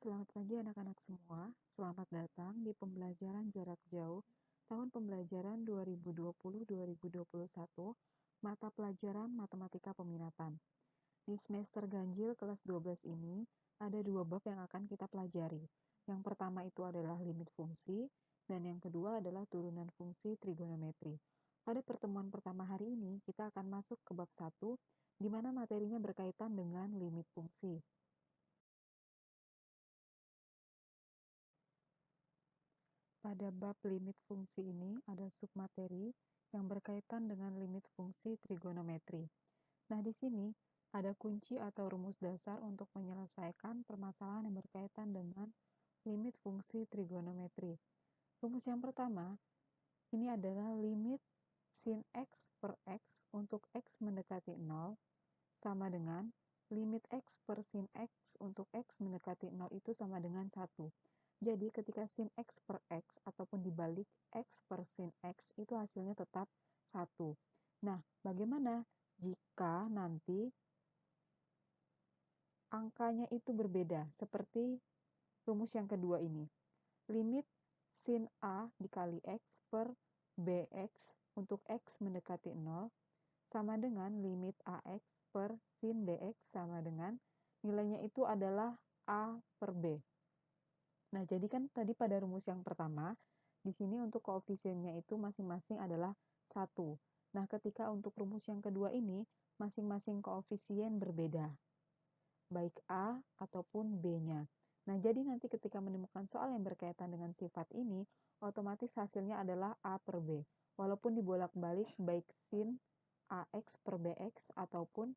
Selamat pagi anak-anak semua. Selamat datang di pembelajaran jarak jauh tahun pembelajaran 2020-2021 mata pelajaran Matematika Peminatan. Di semester ganjil kelas 12 ini, ada dua bab yang akan kita pelajari. Yang pertama itu adalah limit fungsi, dan yang kedua adalah turunan fungsi trigonometri. Pada pertemuan pertama hari ini, kita akan masuk ke bab 1, di mana materinya berkaitan dengan limit fungsi. Pada bab limit fungsi ini ada submateri yang berkaitan dengan limit fungsi trigonometri. Nah, di sini ada kunci atau rumus dasar untuk menyelesaikan permasalahan yang berkaitan dengan limit fungsi trigonometri. Rumus yang pertama, ini adalah limit sin x per x untuk x mendekati 0 sama dengan limit x per sin x untuk x mendekati 0 itu sama dengan 1. Jadi ketika sin x per x ataupun dibalik x per sin x itu hasilnya tetap 1. Nah, bagaimana jika nanti angkanya itu berbeda seperti rumus yang kedua ini? Limit sin A dikali x per bx untuk x mendekati 0 sama dengan limit AX per sin BX sama dengan nilainya itu adalah A per B. Nah, jadi kan tadi pada rumus yang pertama, di sini untuk koefisiennya itu masing-masing adalah 1. Nah, ketika untuk rumus yang kedua ini, masing-masing koefisien berbeda, baik A ataupun B-nya. Nah, jadi nanti ketika menemukan soal yang berkaitan dengan sifat ini, otomatis hasilnya adalah A per B. Walaupun dibolak-balik baik sin AX per BX ataupun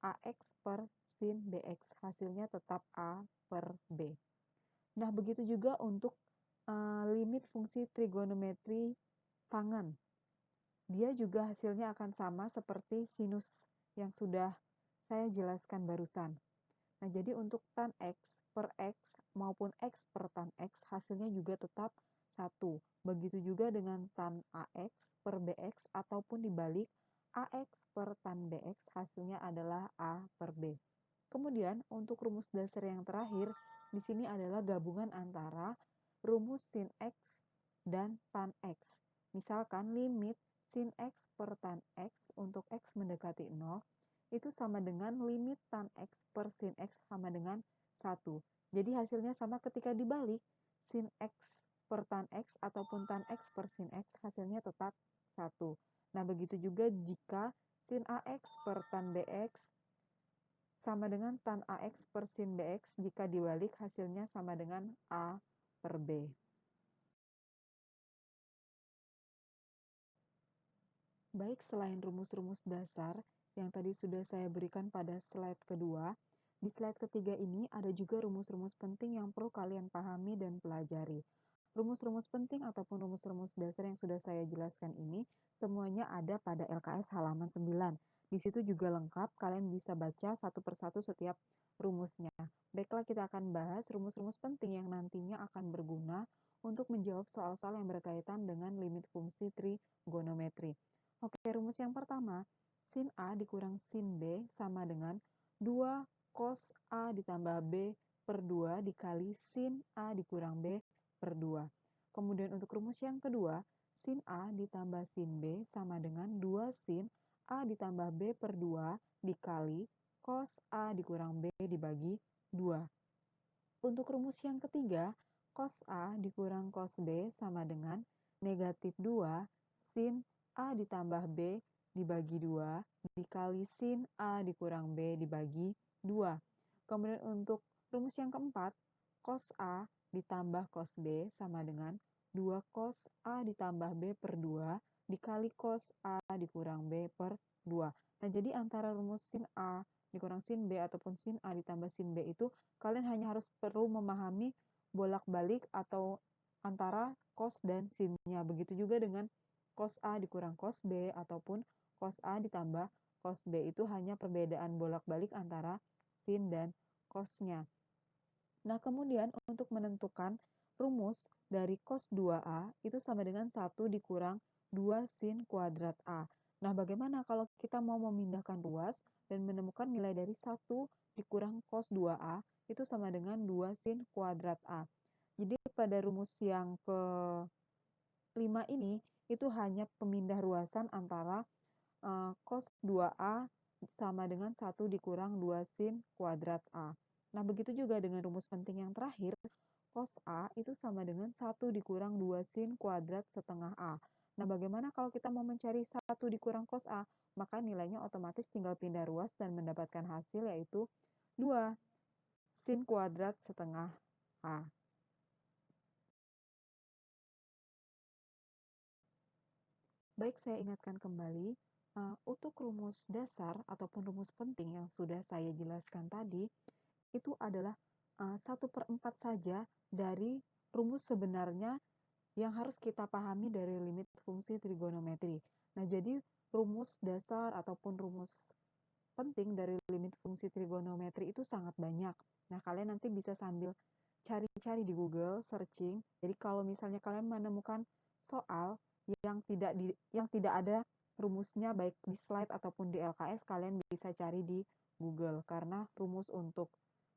AX per sin BX, hasilnya tetap A per B. Nah, begitu juga untuk limit fungsi trigonometri tangan. Dia juga hasilnya akan sama seperti sinus yang sudah saya jelaskan barusan. Nah, jadi untuk tan X per X maupun X per tan X hasilnya juga tetap 1. Begitu juga dengan tan AX per BX ataupun dibalik AX per tan BX hasilnya adalah A per B. Kemudian untuk rumus dasar yang terakhir, di sini adalah gabungan antara rumus sin X dan tan X. Misalkan limit sin X per tan X untuk X mendekati 0 itu sama dengan limit tan X per sin X sama dengan 1. Jadi hasilnya sama ketika dibalik, sin X per tan X ataupun tan X per sin X hasilnya tetap 1. Nah, begitu juga jika sin AX per tan BX sama dengan tan AX per sin BX jika dibalik hasilnya sama dengan A per B. Baik, selain rumus-rumus dasar yang tadi sudah saya berikan pada slide kedua, di slide ketiga ini ada juga rumus-rumus penting yang perlu kalian pahami dan pelajari. Rumus-rumus penting ataupun rumus-rumus dasar yang sudah saya jelaskan ini semuanya ada pada LKS halaman 9. Di situ juga lengkap, kalian bisa baca satu persatu setiap rumusnya. Baiklah, kita akan bahas rumus-rumus penting yang nantinya akan berguna untuk menjawab soal-soal yang berkaitan dengan limit fungsi trigonometri. Oke, rumus yang pertama, sin A dikurang sin B sama dengan 2 cos A ditambah B per 2 dikali sin A dikurang B per 2. Kemudian untuk rumus yang kedua, sin A ditambah sin B sama dengan 2 sin A ditambah B per 2 dikali cos A dikurang B dibagi 2. Untuk rumus yang ketiga, cos A dikurang cos B sama dengan negatif 2 sin A ditambah B dibagi 2 dikali sin A dikurang B dibagi 2. Kemudian untuk rumus yang keempat, cos A ditambah cos B sama dengan 2 cos A ditambah B per 2 dikali cos A dikurang B per 2. Nah, jadi antara rumus sin A dikurang sin B ataupun sin A ditambah sin B itu kalian hanya harus perlu memahami bolak-balik atau antara cos dan sin-nya. Begitu juga dengan cos A dikurang cos B ataupun cos A ditambah cos B itu hanya perbedaan bolak-balik antara sin dan cos-nya. Nah, kemudian untuk menentukan rumus dari cos 2A itu sama dengan 1 dikurang 2 sin kuadrat A. Nah, bagaimana kalau kita mau memindahkan ruas dan menemukan nilai dari 1 dikurang cos 2A itu sama dengan 2 sin kuadrat A. Jadi pada rumus yang ke-5 ini, itu hanya pemindah ruasan antara cos 2A sama dengan 1 dikurang 2 sin kuadrat A. Nah, begitu juga dengan rumus penting yang terakhir, cos A itu sama dengan 1 dikurang 2 sin kuadrat setengah A. Nah, bagaimana kalau kita mau mencari 1 dikurang cos A? Maka nilainya otomatis tinggal pindah ruas dan mendapatkan hasil yaitu 2 sin kuadrat setengah A. Baik, saya ingatkan kembali, untuk rumus dasar ataupun rumus penting yang sudah saya jelaskan tadi, itu adalah 1/4 saja dari rumus sebenarnya yang harus kita pahami dari limit fungsi trigonometri. Nah, jadi rumus dasar ataupun rumus penting dari limit fungsi trigonometri itu sangat banyak. Nah, kalian nanti bisa sambil cari-cari di Google, searching. Jadi kalau misalnya kalian menemukan soal yang tidak ada rumusnya baik di slide ataupun di LKS, kalian bisa cari di Google karena rumus untuk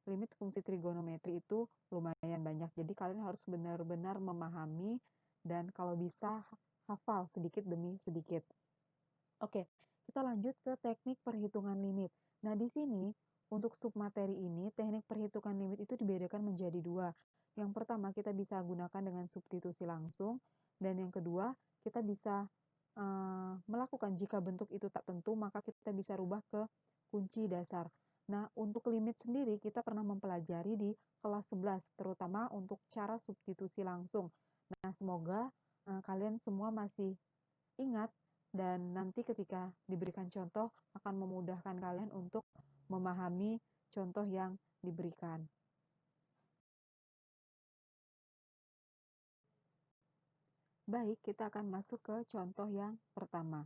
limit fungsi trigonometri itu lumayan banyak. Jadi kalian harus benar-benar memahami dan kalau bisa hafal sedikit demi sedikit. Oke, kita lanjut ke teknik perhitungan limit. Nah, di sini untuk submateri ini, teknik perhitungan limit itu dibedakan menjadi dua. Yang pertama, kita bisa gunakan dengan substitusi langsung, dan yang kedua, kita bisa melakukan jika bentuk itu tak tentu, maka kita bisa rubah ke kunci dasar. Nah, untuk limit sendiri, kita pernah mempelajari di kelas 11, terutama untuk cara substitusi langsung. Nah, semoga kalian semua masih ingat dan nanti ketika diberikan contoh akan memudahkan kalian untuk memahami contoh yang diberikan. Baik, kita akan masuk ke contoh yang pertama.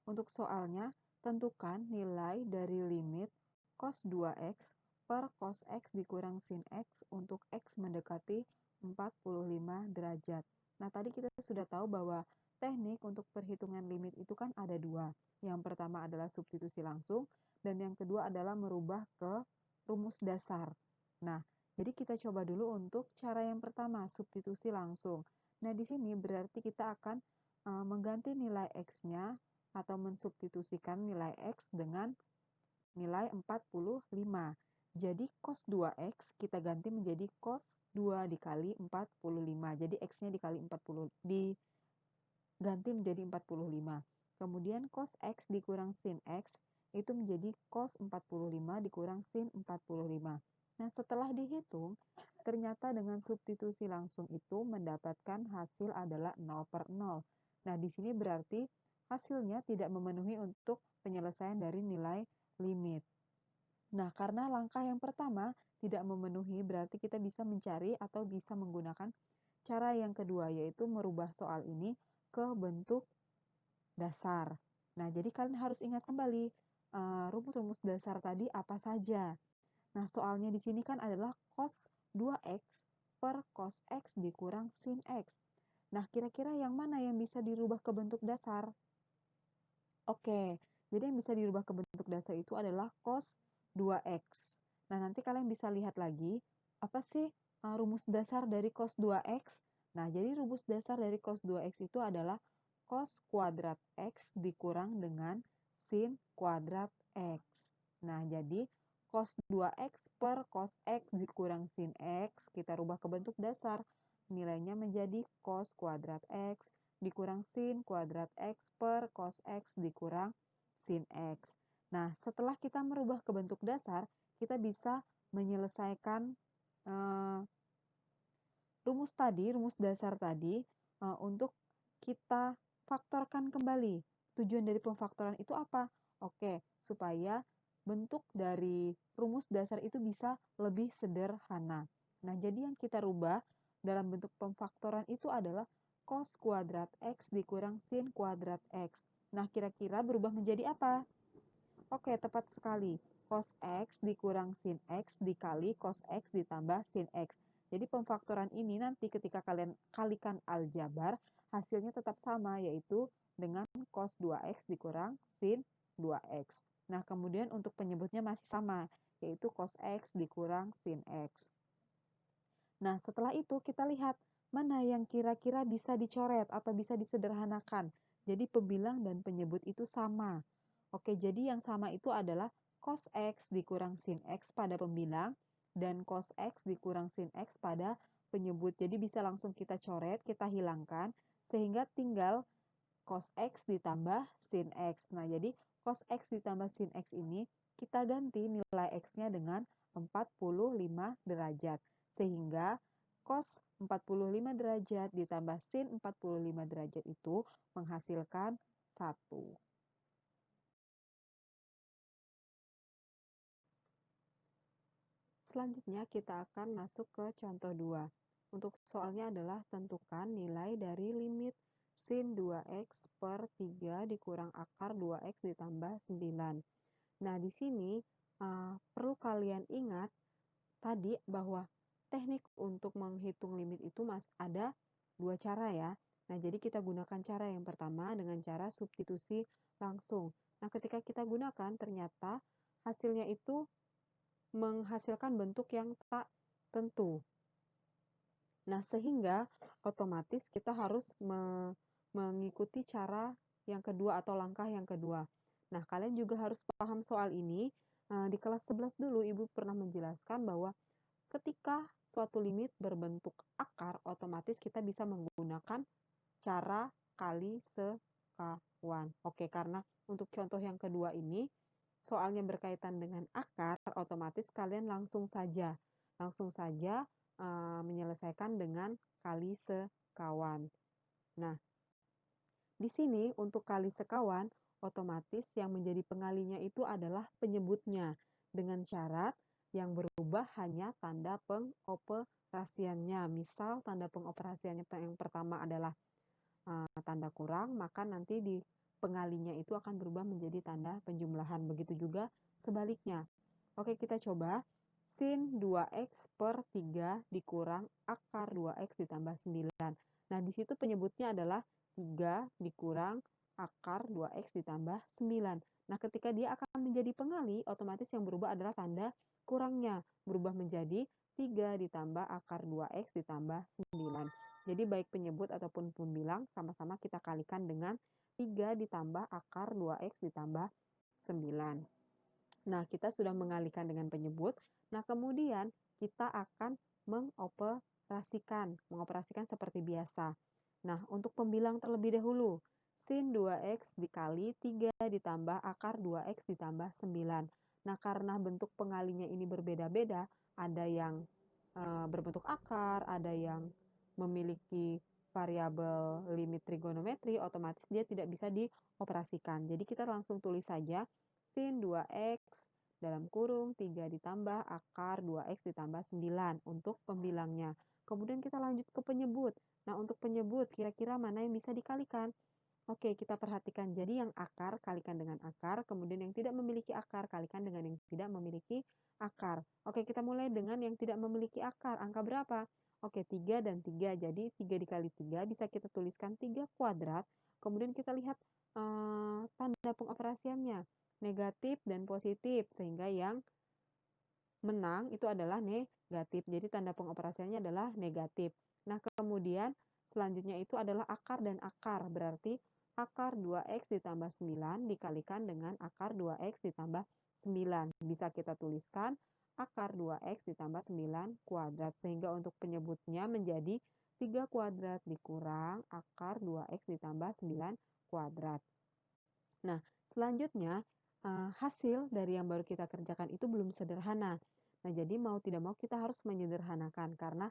Untuk soalnya, tentukan nilai dari limit cos 2x per cos x dikurang sin x untuk x mendekati 45 derajat. Nah, tadi kita sudah tahu bahwa teknik untuk perhitungan limit itu kan ada dua. Yang pertama adalah substitusi langsung, dan yang kedua adalah merubah ke rumus dasar. Nah, jadi kita coba dulu untuk cara yang pertama, substitusi langsung. Nah, di sini berarti kita akan mengganti nilai x-nya atau mensubstitusikan nilai x dengan nilai 45. Jadi cos 2x kita ganti menjadi cos 2 dikali 45. Jadi x-nya dikali 40 diganti menjadi 45. Kemudian cos x dikurang sin x itu menjadi cos 45 dikurang sin 45. Nah, setelah dihitung, ternyata dengan substitusi langsung itu mendapatkan hasil adalah 0/0. Nah, di sini berarti hasilnya tidak memenuhi untuk penyelesaian dari nilai limit. Nah, karena langkah yang pertama tidak memenuhi, berarti kita bisa mencari atau bisa menggunakan cara yang kedua, yaitu merubah soal ini ke bentuk dasar. Nah, jadi kalian harus ingat kembali rumus-rumus dasar tadi apa saja. Nah, soalnya di sini kan adalah cos 2x per cos x dikurang sin x. Nah, kira-kira yang mana yang bisa dirubah ke bentuk dasar? Oke, jadi yang bisa dirubah ke bentuk dasar itu adalah cos 2x. Nah, nanti kalian bisa lihat lagi, apa sih rumus dasar dari cos 2x? Nah, jadi rumus dasar dari cos 2x itu adalah cos kuadrat x dikurang dengan sin kuadrat x. Nah, jadi cos 2x per cos x dikurang sin x, kita rubah ke bentuk dasar. Nilainya menjadi cos kuadrat x dikurang sin kuadrat x per cos x dikurang sin x. Nah, setelah kita merubah ke bentuk dasar, kita bisa menyelesaikan rumus dasar tadi untuk kita faktorkan kembali. Tujuan dari pemfaktoran itu apa? Oke, supaya bentuk dari rumus dasar itu bisa lebih sederhana. Nah, jadi yang kita rubah dalam bentuk pemfaktoran itu adalah cos kuadrat x dikurang sin kuadrat x. Nah, kira-kira berubah menjadi apa? Oke, tepat sekali. Cos x dikurang sin x dikali cos x ditambah sin x. Jadi pemfaktoran ini nanti ketika kalian kalikan aljabar, hasilnya tetap sama, yaitu dengan cos 2x dikurang sin 2x. Nah, kemudian untuk penyebutnya masih sama, yaitu cos x dikurang sin x. Nah, setelah itu kita lihat mana yang kira-kira bisa dicoret atau bisa disederhanakan. Jadi pembilang dan penyebut itu sama. Oke, jadi yang sama itu adalah cos x dikurang sin x pada pembilang dan cos x dikurang sin x pada penyebut. Jadi bisa langsung kita coret, kita hilangkan, sehingga tinggal cos x ditambah sin x. Nah, jadi cos x ditambah sin x ini kita ganti nilai x-nya dengan 45 derajat. Sehingga cos 45 derajat ditambah sin 45 derajat itu menghasilkan 1. Selanjutnya kita akan masuk ke contoh 2. Untuk soalnya adalah tentukan nilai dari limit sin 2x per 3 dikurang akar 2x ditambah 9. Nah, di sini perlu kalian ingat tadi bahwa teknik untuk menghitung limit itu ada 2 cara ya. Nah, jadi kita gunakan cara yang pertama dengan cara substitusi langsung. Nah, ketika kita gunakan ternyata hasilnya itu menghasilkan bentuk yang tak tentu. Nah, sehingga otomatis kita harus mengikuti cara yang kedua atau langkah yang kedua. Nah, kalian juga harus paham soal ini. Di kelas 11 dulu Ibu pernah menjelaskan bahwa ketika suatu limit berbentuk akar, otomatis kita bisa menggunakan cara kali sekawan. Oke, karena untuk contoh yang kedua ini, soalnya berkaitan dengan akar, otomatis kalian langsung saja menyelesaikan dengan kali sekawan. Nah, di sini untuk kali sekawan, otomatis yang menjadi pengalinya itu adalah penyebutnya dengan syarat yang berubah hanya tanda pengoperasiannya. Misal tanda pengoperasiannya yang pertama adalah tanda kurang, maka nanti di pengalinya itu akan berubah menjadi tanda penjumlahan. Begitu juga sebaliknya. Oke, kita coba. Sin 2x per 3 dikurang akar 2x ditambah 9. Nah, di situ penyebutnya adalah 3 dikurang akar 2x ditambah 9. Nah, ketika dia akan menjadi pengali, otomatis yang berubah adalah tanda kurangnya. Berubah menjadi 3 ditambah akar 2x ditambah 9. Jadi baik penyebut ataupun pembilang sama-sama kita kalikan dengan 3 ditambah akar 2x ditambah 9. Nah, kita sudah mengalihkan dengan penyebut. Nah, kemudian kita akan mengoperasikan seperti biasa. Nah, untuk pembilang terlebih dahulu, sin 2x dikali 3 ditambah akar 2x ditambah 9. Nah, karena bentuk pengalinya ini berbeda-beda, ada yang berbentuk akar, ada yang memiliki variabel limit trigonometri, otomatis dia tidak bisa dioperasikan. Jadi kita langsung tulis saja sin 2x dalam kurung 3 ditambah akar 2x ditambah 9 untuk pembilangnya. Kemudian kita lanjut ke penyebut. Nah, untuk penyebut kira-kira mana yang bisa dikalikan? Oke, kita perhatikan. Jadi yang akar kalikan dengan akar, kemudian yang tidak memiliki akar kalikan dengan yang tidak memiliki akar. Oke, kita mulai dengan yang tidak memiliki akar. Angka berapa? Oke, 3 dan 3. Jadi 3 dikali 3 bisa kita tuliskan 3 kuadrat. Kemudian kita lihat tanda pengoperasiannya. Negatif dan positif. Sehingga yang menang itu adalah negatif. Jadi tanda pengoperasiannya adalah negatif. Nah, kemudian selanjutnya itu adalah akar dan akar. Berarti akar 2x ditambah 9 dikalikan dengan akar 2x ditambah 9. Bisa kita tuliskan akar 2x ditambah 9 kuadrat. Sehingga untuk penyebutnya menjadi 3 kuadrat dikurang akar 2x ditambah 9 kuadrat. Nah, selanjutnya hasil dari yang baru kita kerjakan itu belum sederhana. Nah, jadi mau tidak mau kita harus menyederhanakan karena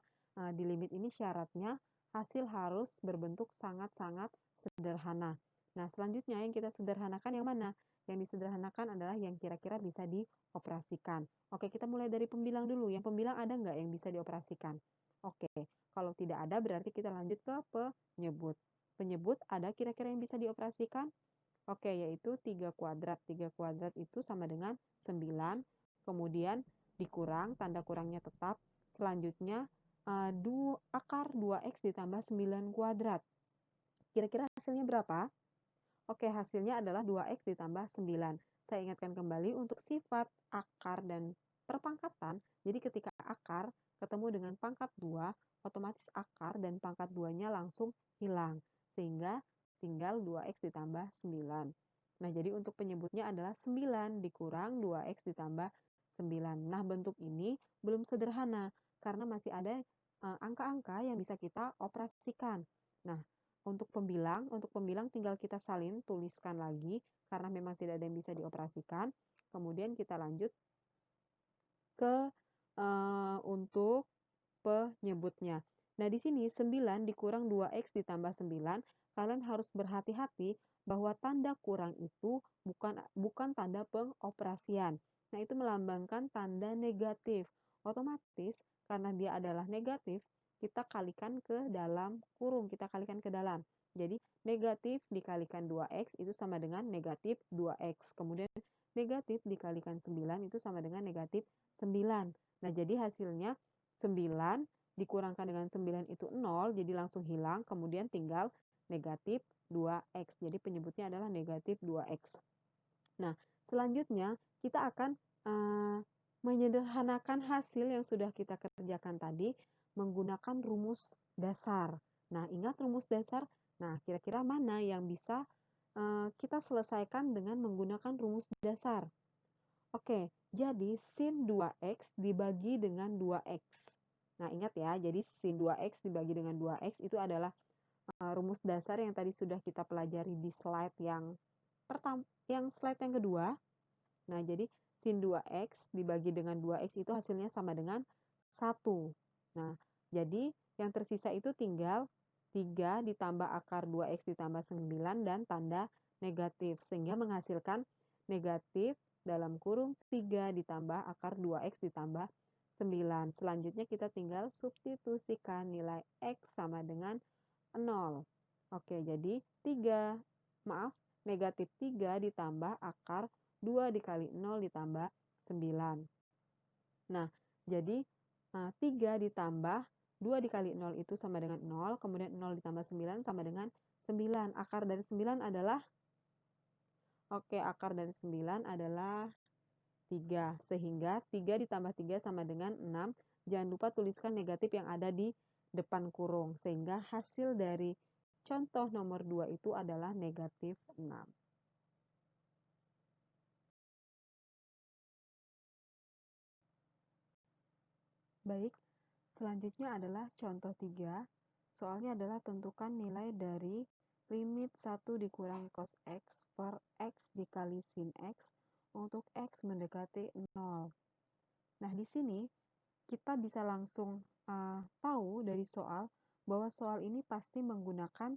di limit ini syaratnya hasil harus berbentuk sangat-sangat sederhana. Nah, selanjutnya yang kita sederhanakan yang mana? Yang disederhanakan adalah yang kira-kira bisa dioperasikan. Oke, kita mulai dari pembilang dulu. Yang pembilang ada nggak yang bisa dioperasikan? Oke, kalau tidak ada berarti kita lanjut ke penyebut. Penyebut ada kira-kira yang bisa dioperasikan? Oke, yaitu 3 kuadrat. 3 kuadrat itu sama dengan 9. Kemudian dikurang, tanda kurangnya tetap. Selanjutnya, akar 2x ditambah 9 kuadrat. Kira-kira hasilnya berapa? Oke, hasilnya adalah 2x ditambah 9. Saya ingatkan kembali untuk sifat akar dan perpangkatan. Jadi ketika akar ketemu dengan pangkat 2, otomatis akar dan pangkat 2-nya langsung hilang. Sehingga tinggal 2x ditambah 9. Nah, jadi untuk penyebutnya adalah 9 dikurang 2x ditambah 9. Nah, bentuk ini belum sederhana karena masih ada angka-angka yang bisa kita operasikan. Nah, untuk pembilang tinggal kita salin, tuliskan lagi, karena memang tidak ada yang bisa dioperasikan. Kemudian kita lanjut ke untuk penyebutnya. Nah, di sini 9 dikurang 2x ditambah 9, kalian harus berhati-hati bahwa tanda kurang itu bukan tanda pengoperasian. Nah, itu melambangkan tanda negatif. Otomatis, karena dia adalah negatif, kita kalikan ke dalam kurung, kita kalikan ke dalam. Jadi, negatif dikalikan 2x itu sama dengan negatif 2x. Kemudian, negatif dikalikan 9 itu sama dengan negatif 9. Nah, jadi hasilnya 9 dikurangkan dengan 9 itu 0, jadi langsung hilang, kemudian tinggal negatif 2x. Jadi penyebutnya adalah negatif 2x. Nah, selanjutnya kita akan menyederhanakan hasil yang sudah kita kerjakan tadi menggunakan rumus dasar. Nah, ingat rumus dasar? Nah, kira-kira mana yang bisa kita selesaikan dengan menggunakan rumus dasar? Oke, jadi sin 2x dibagi dengan 2x. Nah, ingat ya, jadi sin 2x dibagi dengan 2x itu adalah rumus dasar yang tadi sudah kita pelajari di slide yang slide yang kedua. Nah, jadi sin 2x dibagi dengan 2x itu hasilnya sama dengan 1. Nah, jadi yang tersisa itu tinggal 3 ditambah akar 2x ditambah 9 dan tanda negatif. Sehingga menghasilkan negatif dalam kurung 3 ditambah akar 2x ditambah 9. Selanjutnya kita tinggal substitusikan nilai x sama dengan 0. Oke, jadi negatif 3 ditambah akar 2 dikali 0 ditambah 9. Nah, jadi 3 ditambah 2 dikali 0 itu sama dengan 0, kemudian 0 ditambah 9 sama dengan 9. Akar dari 9 adalah, akar dari 9 adalah 3. Sehingga 3 ditambah 3 sama dengan 6. Jangan lupa tuliskan negatif yang ada di depan kurung. Sehingga hasil dari contoh nomor 2 itu adalah negatif 6. Baik, selanjutnya adalah contoh 3. Soalnya adalah tentukan nilai dari limit 1 dikurangi cos x per x dikali sin x untuk x mendekati 0. Nah, di sini kita bisa langsung tahu dari soal bahwa soal ini pasti menggunakan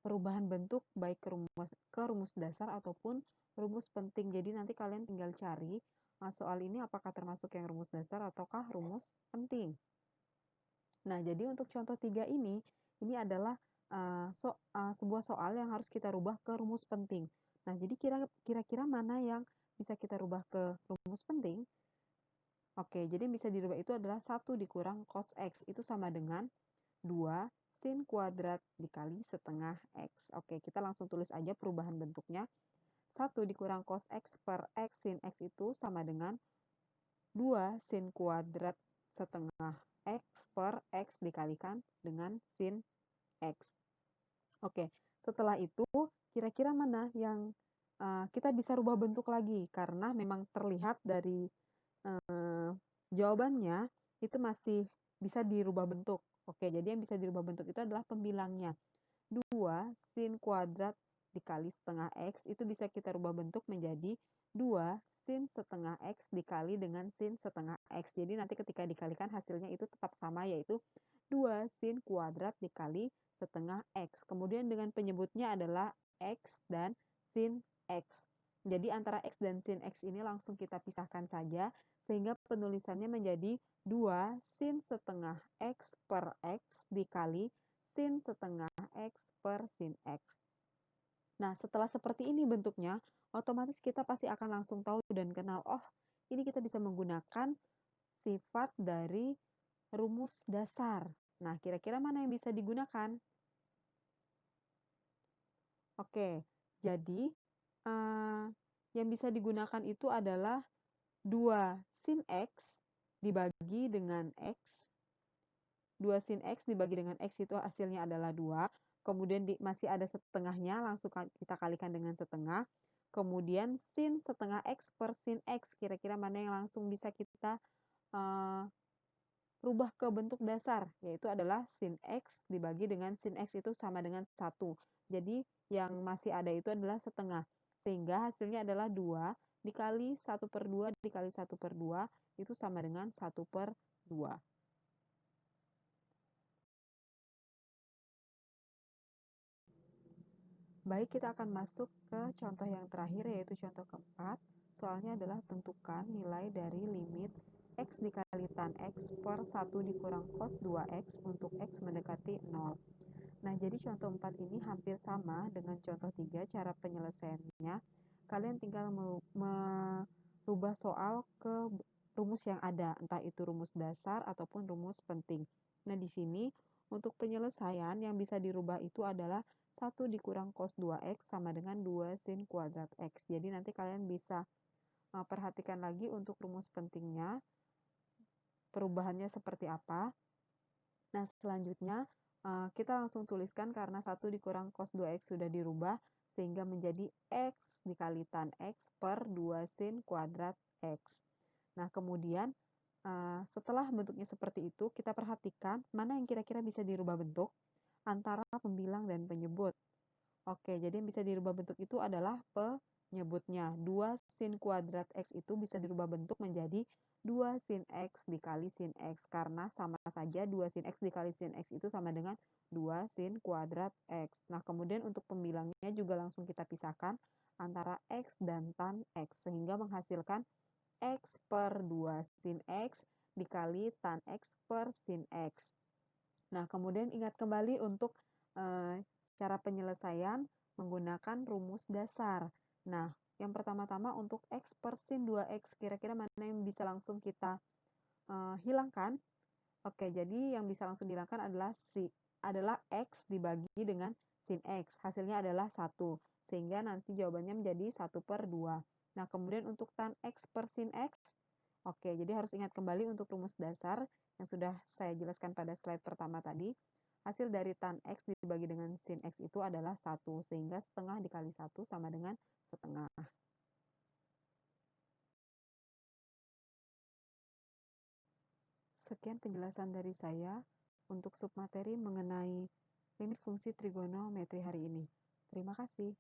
perubahan bentuk baik ke rumus dasar ataupun rumus penting. Jadi nanti kalian tinggal cari soal ini apakah termasuk yang rumus dasar ataukah rumus penting. Nah, jadi untuk contoh 3 ini adalah sebuah soal yang harus kita rubah ke rumus penting. Nah, jadi kira-kira mana yang bisa kita rubah ke rumus penting? Oke, jadi yang bisa dirubah itu adalah 1 dikurang cos x. Itu sama dengan 2 sin kuadrat dikali setengah x. Oke, kita langsung tulis aja perubahan bentuknya. 1 dikurang cos x per x sin x itu sama dengan 2 sin kuadrat setengah x per x dikalikan dengan sin x. Oke, setelah itu kira-kira mana yang kita bisa rubah bentuk lagi? Karena memang terlihat dari jawabannya itu masih bisa dirubah bentuk. Oke, jadi yang bisa dirubah bentuk itu adalah pembilangnya. 2 sin kuadrat dikali setengah x itu bisa kita rubah bentuk menjadi 2 sin setengah x dikali dengan sin setengah x. Jadi nanti ketika dikalikan hasilnya itu tetap sama, yaitu 2 sin kuadrat dikali setengah x. Kemudian dengan penyebutnya adalah x dan sin x. Jadi antara x dan sin x ini langsung kita pisahkan saja, sehingga penulisannya menjadi 2 sin setengah x per x dikali sin setengah x per sin x. Nah, setelah seperti ini bentuknya, otomatis kita pasti akan langsung tahu dan kenal, oh, ini kita bisa menggunakan sifat dari rumus dasar. Nah, kira-kira mana yang bisa digunakan? Oke, Jadi, yang bisa digunakan itu adalah 2 sin X dibagi dengan X. 2 sin X dibagi dengan X itu hasilnya adalah 2. Kemudian masih ada setengahnya, langsung kita kalikan dengan setengah. Kemudian sin setengah X per sin X, kira-kira mana yang langsung bisa kita rubah ke bentuk dasar, yaitu adalah sin X dibagi dengan sin X itu sama dengan 1. Jadi yang masih ada itu adalah setengah. Sehingga hasilnya adalah 2 dikali 1/2 dikali 1/2 itu sama dengan 1/2. Baik, kita akan masuk ke contoh yang terakhir, yaitu contoh keempat. Soalnya adalah tentukan nilai dari limit X dikali tan X per 1 dikurang cos 2X untuk X mendekati 0. Nah, jadi contoh 4 ini hampir sama dengan contoh 3 cara penyelesaiannya. Kalian tinggal merubah soal ke rumus yang ada, entah itu rumus dasar ataupun rumus penting. Nah, di sini untuk penyelesaian yang bisa dirubah itu adalah 1 dikurang cos 2X sama dengan 2 sin kuadrat X. Jadi nanti kalian bisa perhatikan lagi untuk rumus pentingnya, perubahannya seperti apa. Nah, selanjutnya kita langsung tuliskan karena 1 dikurang cos 2X sudah dirubah, sehingga menjadi X dikali tan X per 2 sin kuadrat X. Nah, kemudian setelah bentuknya seperti itu, kita perhatikan mana yang kira-kira bisa dirubah bentuk antara pembilang dan penyebut. Oke, jadi yang bisa dirubah bentuk itu adalah penyebutnya. 2 sin kuadrat X itu bisa dirubah bentuk menjadi 2 sin X dikali sin X. Karena sama saja 2 sin X dikali sin X itu sama dengan 2 sin kuadrat X. Nah, kemudian untuk pembilangnya juga langsung kita pisahkan antara X dan tan X. Sehingga menghasilkan X per 2 sin X dikali tan X per sin X. Nah, kemudian ingat kembali untuk cara penyelesaian menggunakan rumus dasar. Nah, yang pertama-tama untuk X per sin 2X, kira-kira mana yang bisa langsung kita hilangkan? Oke, jadi yang bisa langsung dihilangkan adalah X dibagi dengan sin X. Hasilnya adalah 1. Sehingga nanti jawabannya menjadi 1/2. Nah, kemudian untuk tan X per sin X, oke, jadi harus ingat kembali untuk rumus dasar yang sudah saya jelaskan pada slide pertama tadi. Hasil dari tan X dibagi dengan sin X itu adalah 1, sehingga setengah dikali 1 sama dengan setengah. Sekian penjelasan dari saya untuk submateri mengenai limit fungsi trigonometri hari ini. Terima kasih.